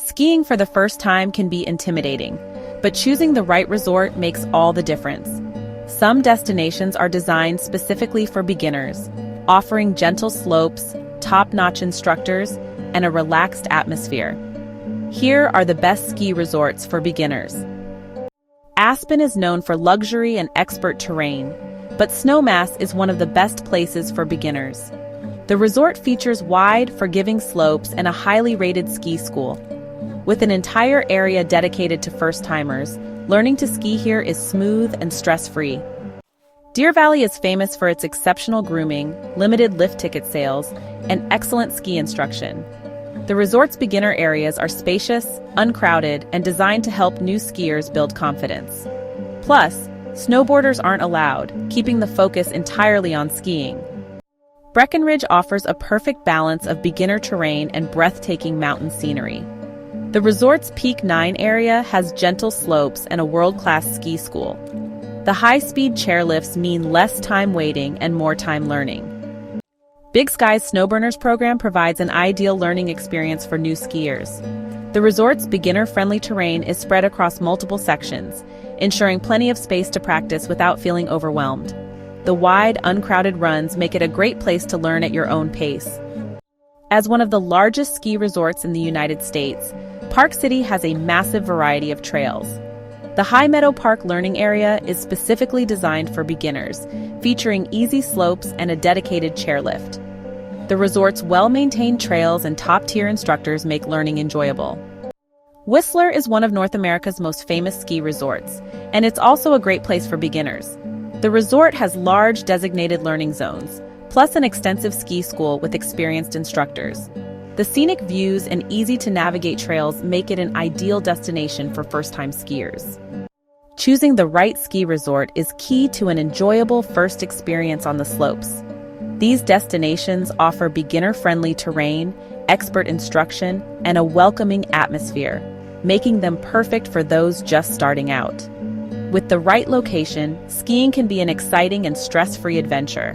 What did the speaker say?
Skiing for the first time can be intimidating, but choosing the right resort makes all the difference. Some destinations are designed specifically for beginners, offering gentle slopes, top-notch instructors, and a relaxed atmosphere. Here are the best ski resorts for beginners. Aspen is known for luxury and expert terrain, but Snowmass is one of the best places for beginners. The resort features wide, forgiving slopes and a highly rated ski school. With an entire area dedicated to first-timers, learning to ski here is smooth and stress-free. Deer Valley is famous for its exceptional grooming, limited lift ticket sales, and excellent ski instruction. The resort's beginner areas are spacious, uncrowded, and designed to help new skiers build confidence. Plus, snowboarders aren't allowed, keeping the focus entirely on skiing. Breckenridge offers a perfect balance of beginner terrain and breathtaking mountain scenery. The resort's Peak 9 area has gentle slopes and a world-class ski school. The high-speed chairlifts mean less time waiting and more time learning. Big Sky's Snowburners program provides an ideal learning experience for new skiers. The resort's beginner-friendly terrain is spread across multiple sections, ensuring plenty of space to practice without feeling overwhelmed. The wide, uncrowded runs make it a great place to learn at your own pace. As one of the largest ski resorts in the United States, Park City has a massive variety of trails. The High Meadow Park Learning Area is specifically designed for beginners, featuring easy slopes and a dedicated chairlift. The resort's well-maintained trails and top-tier instructors make learning enjoyable. Whistler is one of North America's most famous ski resorts, and it's also a great place for beginners. The resort has large designated learning zones, plus an extensive ski school with experienced instructors. The scenic views and easy-to-navigate trails make it an ideal destination for first-time skiers. Choosing the right ski resort is key to an enjoyable first experience on the slopes. These destinations offer beginner-friendly terrain, expert instruction, and a welcoming atmosphere, making them perfect for those just starting out. With the right location, skiing can be an exciting and stress-free adventure.